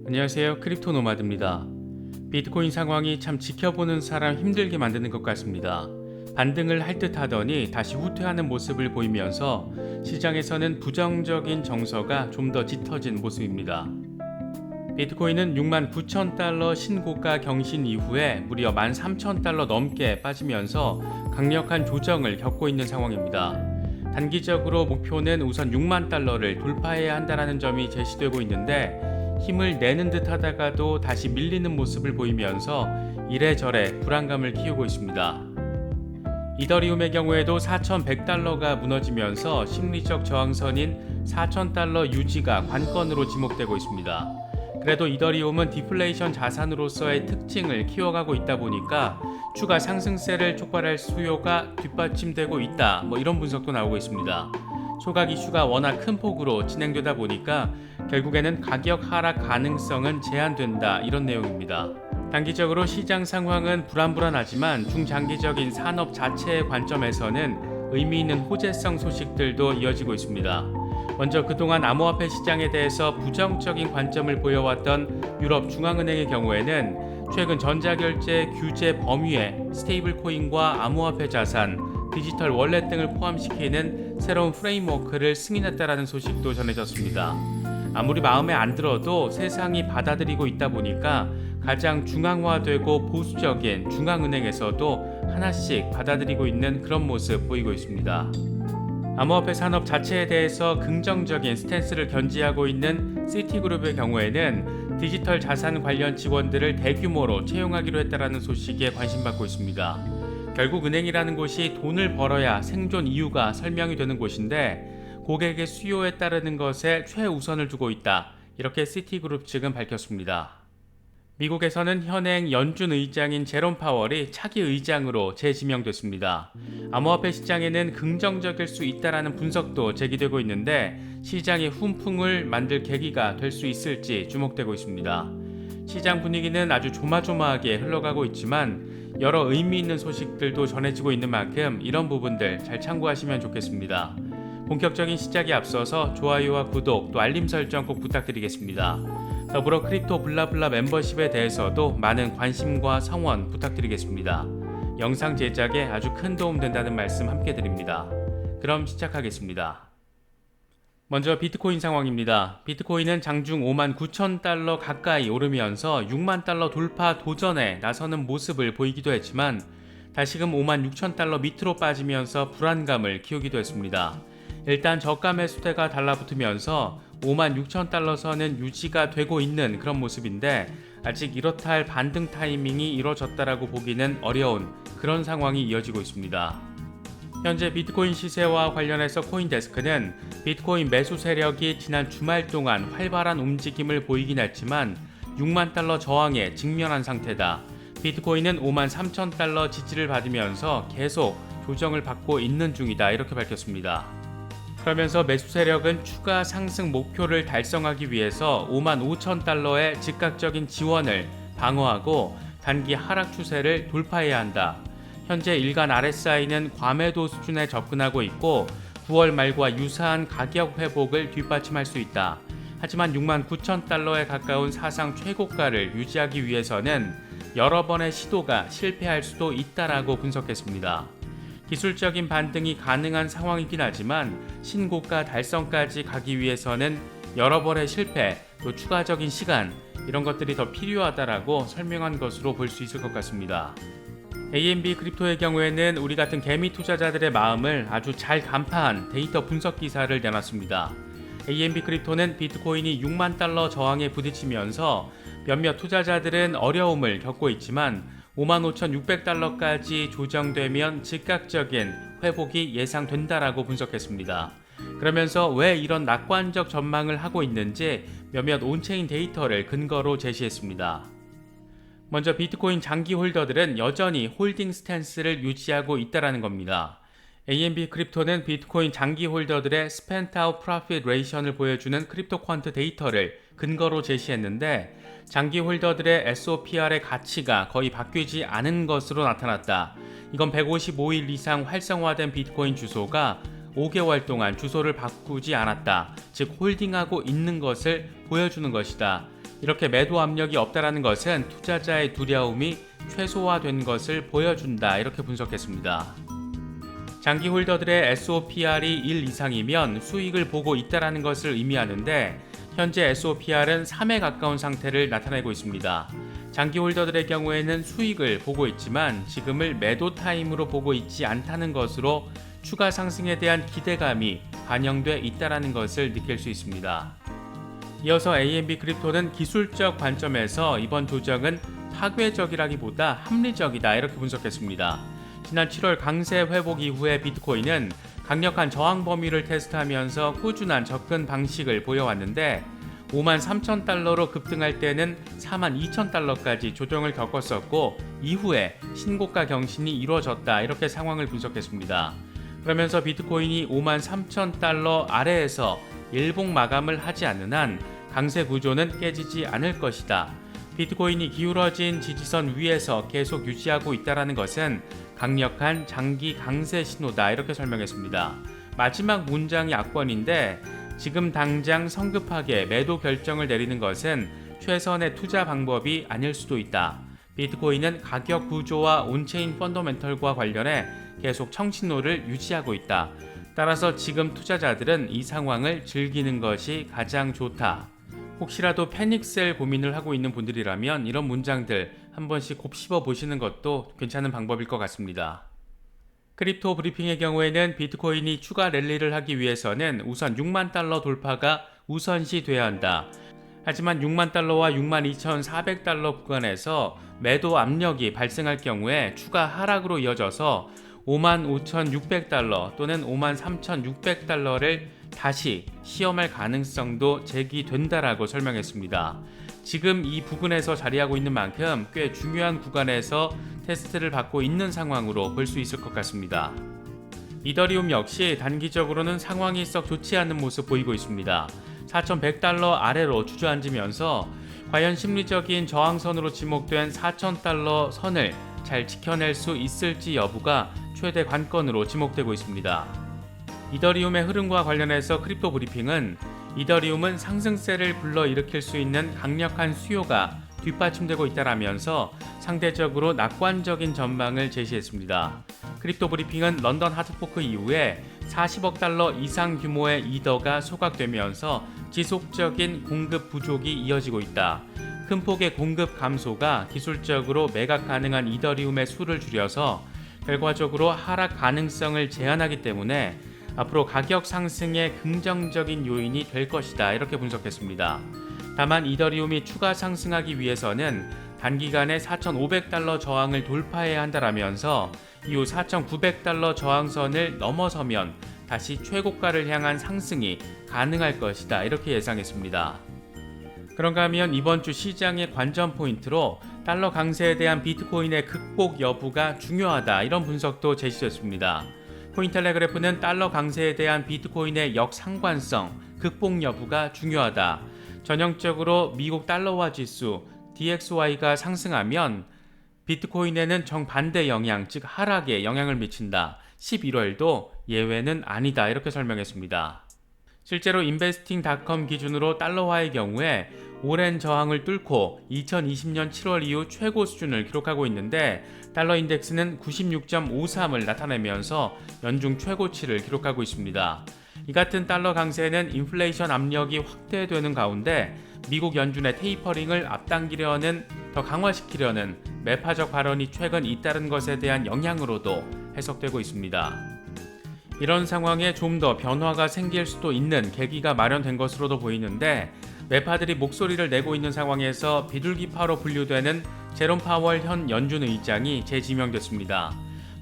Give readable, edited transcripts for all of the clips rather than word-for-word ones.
안녕하세요. 크립토 노마드입니다. 비트코인 상황이 참 지켜보는 사람 힘들게 만드는 것 같습니다. 반등을 할 듯 하더니 다시 후퇴하는 모습을 보이면서 시장에서는 부정적인 정서가 좀 더 짙어진 모습입니다. 비트코인은 69,000달러 신고가 경신 이후에 무려 13,000달러 넘게 빠지면서 강력한 조정을 겪고 있는 상황입니다. 단기적으로 목표는 우선 6만 달러를 돌파해야 한다는 점이 제시되고 있는데 힘을 내는 듯 하다가도 다시 밀리는 모습을 보이면서 이래저래 불안감을 키우고 있습니다. 이더리움의 경우에도 4,100달러가 무너지면서 심리적 저항선인 4,000달러 유지가 관건으로 지목되고 있습니다. 그래도 이더리움은 디플레이션 자산으로서의 특징을 키워가고 있다 보니까 추가 상승세를 촉발할 수요가 뒷받침되고 있다, 이런 분석도 나오고 있습니다. 소각 이슈가 워낙 큰 폭으로 진행되다 보니까 결국에는 가격 하락 가능성은 제한된다, 이런 내용입니다. 단기적으로 시장 상황은 불안불안하지만 중장기적인 산업 자체의 관점에서는 의미 있는 호재성 소식들도 이어지고 있습니다. 먼저 그동안 암호화폐 시장에 대해서 부정적인 관점을 보여왔던 유럽 중앙은행의 경우에는 최근 전자결제 규제 범위에 스테이블 코인과 암호화폐 자산, 디지털 월렛 등을 포함시키는 새로운 프레임워크를 승인했다라는 소식도 전해졌습니다. 아무리 마음에 안 들어도 세상이 받아들이고 있다 보니까 가장 중앙화되고 보수적인 중앙은행에서도 하나씩 받아들이고 있는 그런 모습 보이고 있습니다. 암호화폐 산업 자체에 대해서 긍정적인 스탠스를 견지하고 있는 시티그룹의 경우에는 디지털 자산 관련 직원들을 대규모로 채용하기로 했다는 소식에 관심받고 있습니다. 결국 은행이라는 곳이 돈을 벌어야 생존 이유가 설명이 되는 곳인데 고객의 수요에 따르는 것에 최우선을 두고 있다, 이렇게 시티그룹 측은 밝혔습니다. 미국에서는 현행 연준 의장인 제롬 파월이 차기 의장으로 재지명됐습니다. 암호화폐 시장에는 긍정적일 수 있다라는 분석도 제기되고 있는데 시장의 훈풍을 만들 계기가 될 수 있을지 주목되고 있습니다. 시장 분위기는 아주 조마조마하게 흘러가고 있지만 여러 의미 있는 소식들도 전해지고 있는 만큼 이런 부분들 잘 참고하시면 좋겠습니다. 본격적인 시작에 앞서서 좋아요와 구독 또 알림 설정 꼭 부탁드리겠습니다. 더불어 크립토 블라블라 멤버십에 대해서도 많은 관심과 성원 부탁드리겠습니다. 영상 제작에 아주 큰 도움 된다는 말씀 함께 드립니다. 그럼 시작하겠습니다. 먼저 비트코인 상황입니다. 비트코인은 장중 59,000달러 가까이 오르면서 6만 달러 돌파 도전에 나서는 모습을 보이기도 했지만 다시금 56,000달러 밑으로 빠지면서 불안감을 키우기도 했습니다. 일단 저가 매수대가 달라붙으면서 56,000달러 선은 유지가 되고 있는 그런 모습인데 아직 이렇다 할 반등 타이밍이 이뤄졌다라고 보기는 어려운 그런 상황이 이어지고 있습니다. 현재 비트코인 시세와 관련해서 코인데스크는 비트코인 매수 세력이 지난 주말 동안 활발한 움직임을 보이긴 했지만 6만 달러 저항에 직면한 상태다. 비트코인은 53,000달러 지지를 받으면서 계속 조정을 받고 있는 중이다, 이렇게 밝혔습니다. 그러면서 매수 세력은 추가 상승 목표를 달성하기 위해서 55,000달러의 즉각적인 지원을 방어하고 단기 하락 추세를 돌파해야 한다. 현재 일간 RSI는 과매도 수준에 접근하고 있고 9월 말과 유사한 가격 회복을 뒷받침할 수 있다. 하지만 69,000달러에 가까운 사상 최고가를 유지하기 위해서는 여러 번의 시도가 실패할 수도 있다라고 분석했습니다. 기술적인 반등이 가능한 상황이긴 하지만 신고가 달성까지 가기 위해서는 여러 번의 실패, 또 추가적인 시간, 이런 것들이 더 필요하다라고 설명한 것으로 볼 수 있을 것 같습니다. AMB 크립토의 경우에는 우리 같은 개미 투자자들의 마음을 아주 잘 간파한 데이터 분석 기사를 내놨습니다. AMB 크립토는 비트코인이 6만 달러 저항에 부딪히면서 몇몇 투자자들은 어려움을 겪고 있지만 55,600달러까지 조정되면 즉각적인 회복이 예상된다라고 분석했습니다. 그러면서 왜 이런 낙관적 전망을 하고 있는지 몇몇 온체인 데이터를 근거로 제시했습니다. 먼저 비트코인 장기 홀더들은 여전히 홀딩 스탠스를 유지하고 있다는 겁니다. AMB 크립토는 비트코인 장기 홀더들의 Spent Out Profit Ration을 보여주는 크립토 퀀트 데이터를 근거로 제시했는데 장기 홀더들의 SOPR의 가치가 거의 바뀌지 않은 것으로 나타났다. 이건 155일 이상 활성화된 비트코인 주소가 5개월 동안 주소를 바꾸지 않았다. 즉 홀딩하고 있는 것을 보여주는 것이다. 이렇게 매도 압력이 없다라는 것은 투자자의 두려움이 최소화된 것을 보여준다. 이렇게 분석했습니다. 장기 홀더들의 SOPR이 1 이상이면 수익을 보고 있다라는 것을 의미하는데 현재 SOPR은 3에 가까운 상태를 나타내고 있습니다. 장기 홀더들의 경우에는 수익을 보고 있지만 지금을 매도 타임으로 보고 있지 않다는 것으로 추가 상승에 대한 기대감이 반영돼 있다는 것을 느낄 수 있습니다. 이어서 AMB 크립토는 기술적 관점에서 이번 조정은 파괴적이라기보다 합리적이다 이렇게 분석했습니다. 지난 7월 강세 회복 이후에 비트코인은 강력한 저항 범위를 테스트하면서 꾸준한 접근 방식을 보여왔는데 53,000달러로 급등할 때는 42,000달러까지 조정을 겪었었고 이후에 신고가 경신이 이루어졌다 이렇게 상황을 분석했습니다. 그러면서 비트코인이 53,000달러 아래에서 일봉 마감을 하지 않는 한 강세 구조는 깨지지 않을 것이다. 비트코인이 기울어진 지지선 위에서 계속 유지하고 있다는 것은 강력한 장기 강세 신호다 이렇게 설명했습니다. 마지막 문장이 악권인데 지금 당장 성급하게 매도 결정을 내리는 것은 최선의 투자 방법이 아닐 수도 있다. 비트코인은 가격 구조와 온체인 펀더멘털과 관련해 계속 청신호를 유지하고 있다. 따라서 지금 투자자들은 이 상황을 즐기는 것이 가장 좋다. 혹시라도 패닉셀 고민을 하고 있는 분들이라면 이런 문장들 한 번씩 곱씹어 보시는 것도 괜찮은 방법일 것 같습니다. 크립토 브리핑의 경우에는 비트코인이 추가 랠리를 하기 위해서는 우선 6만 달러 돌파가 우선시 돼야 한다. 하지만 6만 달러와 62,400달러 구간에서 매도 압력이 발생할 경우에 추가 하락으로 이어져서 55,600달러 또는 53,600달러를 다시 시험할 가능성도 제기된다라고 설명했습니다. 지금 이 부근에서 자리하고 있는 만큼 꽤 중요한 구간에서 테스트를 받고 있는 상황으로 볼 수 있을 것 같습니다. 이더리움 역시 단기적으로는 상황이 썩 좋지 않은 모습 보이고 있습니다. 4,100달러 아래로 주저앉으면서 과연 심리적인 저항선으로 지목된 4,000달러 선을 잘 지켜낼 수 있을지 여부가 최대 관건으로 지목되고 있습니다. 이더리움의 흐름과 관련해서 크립토 브리핑은 이더리움은 상승세를 불러일으킬 수 있는 강력한 수요가 뒷받침되고 있다라면서 상대적으로 낙관적인 전망을 제시했습니다. 크립토 브리핑은 런던 하드포크 이후에 40억 달러 이상 규모의 이더가 소각되면서 지속적인 공급 부족이 이어지고 있다. 큰 폭의 공급 감소가 기술적으로 매각 가능한 이더리움의 수를 줄여서 결과적으로 하락 가능성을 제한하기 때문에 앞으로 가격 상승의 긍정적인 요인이 될 것이다 이렇게 분석했습니다. 다만 이더리움이 추가 상승하기 위해서는 단기간에 4,500달러 저항을 돌파해야 한다라면서 이후 4,900달러 저항선을 넘어서면 다시 최고가를 향한 상승이 가능할 것이다 이렇게 예상했습니다. 그런가 하면 이번 주 시장의 관전 포인트로 달러 강세에 대한 비트코인의 극복 여부가 중요하다 이런 분석도 제시됐습니다. 코인텔레그래프는 달러 강세에 대한 비트코인의 역상관성, 극복 여부가 중요하다. 전형적으로 미국 달러화 지수 DXY가 상승하면 비트코인에는 정반대 영향, 즉 하락에 영향을 미친다. 11월도 예외는 아니다. 이렇게 설명했습니다. 실제로 investing.com 기준으로 달러화의 경우에 오랜 저항을 뚫고 2020년 7월 이후 최고 수준을 기록하고 있는데 달러 인덱스는 96.53을 나타내면서 연중 최고치를 기록하고 있습니다. 이 같은 달러 강세는 인플레이션 압력이 확대되는 가운데 미국 연준의 테이퍼링을 앞당기려는 더 강화시키려는 매파적 발언이 최근 잇따른 것에 대한 영향으로도 해석되고 있습니다. 이런 상황에 좀 더 변화가 생길 수도 있는 계기가 마련된 것으로도 보이는데 매파들이 목소리를 내고 있는 상황에서 비둘기파로 분류되는 제롬 파월 현 연준 의장이 재지명됐습니다.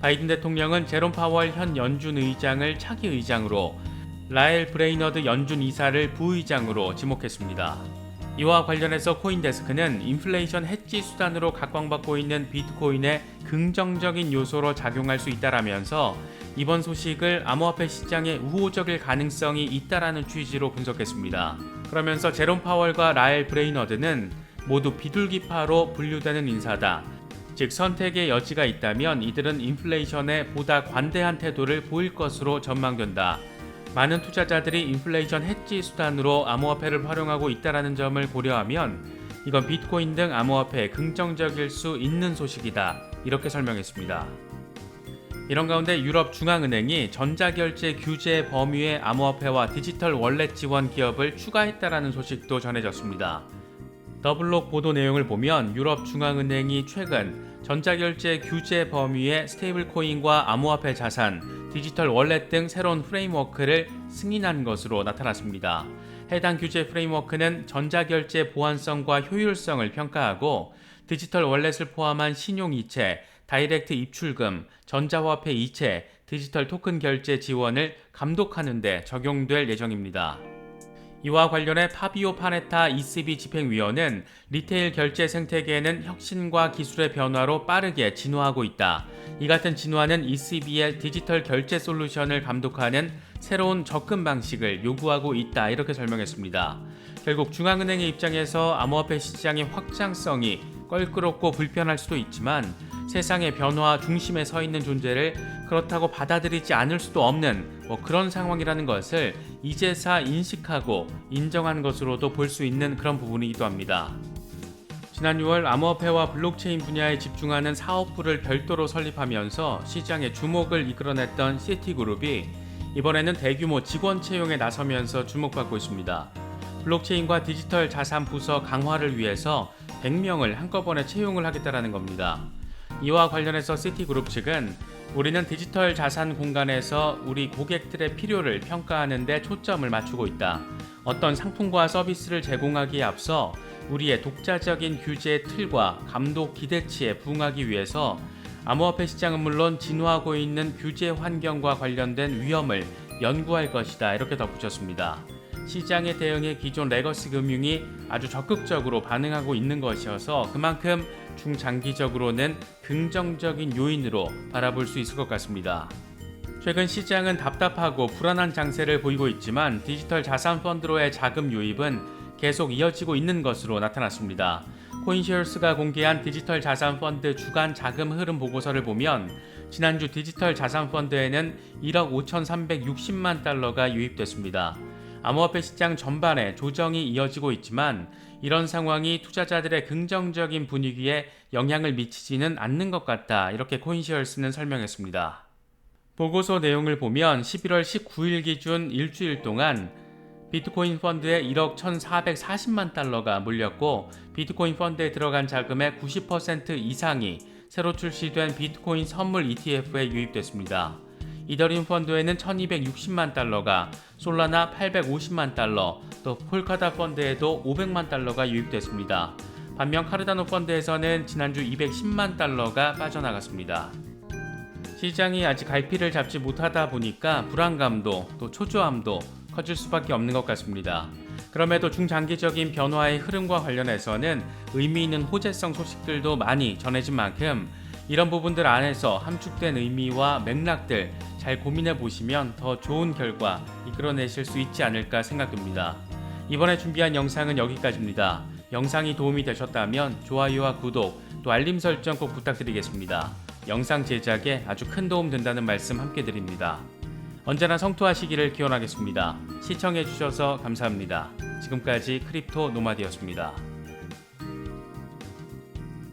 바이든 대통령은 제롬 파월 현 연준 의장을 차기 의장으로 라엘 브레이너드 연준 이사를 부의장으로 지목했습니다. 이와 관련해서 코인데스크는 인플레이션 해지 수단으로 각광받고 있는 비트코인의 긍정적인 요소로 작용할 수 있다라면서 이번 소식을 암호화폐 시장에 우호적일 가능성이 있다라는 취지로 분석했습니다. 그러면서 제롬 파월과 라엘 브레이너드는 모두 비둘기파로 분류되는 인사다. 즉 선택의 여지가 있다면 이들은 인플레이션에 보다 관대한 태도를 보일 것으로 전망된다. 많은 투자자들이 인플레이션 해지 수단으로 암호화폐를 활용하고 있다는 점을 고려하면 이건 비트코인 등 암호화폐에 긍정적일 수 있는 소식이다. 이렇게 설명했습니다. 이런 가운데 유럽 중앙은행이 전자결제 규제 범위의 암호화폐와 디지털 월렛 지원 기업을 추가했다는 소식도 전해졌습니다. 더블록 보도 내용을 보면 유럽 중앙은행이 최근 전자결제 규제 범위의 스테이블코인과 암호화폐 자산, 디지털 월렛 등 새로운 프레임워크를 승인한 것으로 나타났습니다. 해당 규제 프레임워크는 전자결제 보안성과 효율성을 평가하고 디지털 월렛을 포함한 신용이체, 다이렉트 입출금, 전자화폐 이체, 디지털 토큰 결제 지원을 감독하는 데 적용될 예정입니다. 이와 관련해 파비오 파네타 ECB 집행위원은 리테일 결제 생태계에는 혁신과 기술의 변화로 빠르게 진화하고 있다. 이 같은 진화는 ECB의 디지털 결제 솔루션을 감독하는 새로운 접근 방식을 요구하고 있다. 이렇게 설명했습니다. 결국 중앙은행의 입장에서 암호화폐 시장의 확장성이 껄끄럽고 불편할 수도 있지만 세상의 변화 중심에 서 있는 존재를 그렇다고 받아들이지 않을 수도 없는 그런 상황이라는 것을 이제서 인식하고 인정한 것으로도 볼 수 있는 그런 부분이기도 합니다. 지난 6월 암호화폐와 블록체인 분야에 집중하는 사업부를 별도로 설립하면서 시장의 주목을 이끌어냈던 시티그룹이 이번에는 대규모 직원 채용에 나서면서 주목받고 있습니다. 블록체인과 디지털 자산 부서 강화를 위해서 100명을 한꺼번에 채용을 하겠다는 겁니다. 이와 관련해서 시티그룹 측은 우리는 디지털 자산 공간에서 우리 고객들의 필요를 평가하는 데 초점을 맞추고 있다. 어떤 상품과 서비스를 제공하기에 앞서 우리의 독자적인 규제 틀과 감독 기대치에 부응하기 위해서 암호화폐 시장은 물론 진화하고 있는 규제 환경과 관련된 위험을 연구할 것이다. 이렇게 덧붙였습니다. 시장에 대응해 기존 레거시 금융이 아주 적극적으로 반응하고 있는 것이어서 그만큼 중장기적으로는 긍정적인 요인으로 바라볼 수 있을 것 같습니다. 최근 시장은 답답하고 불안한 장세를 보이고 있지만 디지털 자산 펀드로의 자금 유입은 계속 이어지고 있는 것으로 나타났습니다. 코인쉐어스가 공개한 디지털 자산 펀드 주간 자금 흐름 보고서를 보면 지난주 디지털 자산 펀드에는 1억 5,360만 달러가 유입됐습니다. 암호화폐 시장 전반에 조정이 이어지고 있지만 이런 상황이 투자자들의 긍정적인 분위기에 영향을 미치지는 않는 것 같다. 이렇게 코인쉐어스는 설명했습니다. 보고서 내용을 보면 11월 19일 기준 일주일 동안 비트코인 펀드에 1억 1,440만 달러가 물렸고 비트코인 펀드에 들어간 자금의 90% 이상이 새로 출시된 비트코인 선물 ETF에 유입됐습니다. 이더리움 펀드에는 1,260만 달러가, 솔라나 850만 달러, 또 폴카다 펀드에도 500만 달러가 유입됐습니다. 반면 카르다노 펀드에서는 지난주 210만 달러가 빠져나갔습니다. 시장이 아직 갈피를 잡지 못하다 보니까 불안감도 또 초조함도 커질 수밖에 없는 것 같습니다. 그럼에도 중장기적인 변화의 흐름과 관련해서는 의미 있는 호재성 소식들도 많이 전해진 만큼 이런 부분들 안에서 함축된 의미와 맥락들 잘 고민해 보시면 더 좋은 결과 이끌어내실 수 있지 않을까 생각됩니다. 이번에 준비한 영상은 여기까지입니다. 영상이 도움이 되셨다면 좋아요와 구독 또 알림 설정 꼭 부탁드리겠습니다. 영상 제작에 아주 큰 도움 된다는 말씀 함께 드립니다. 언제나 성투하시기를 기원하겠습니다. 시청해 주셔서 감사합니다. 지금까지 크립토 노마드였습니다.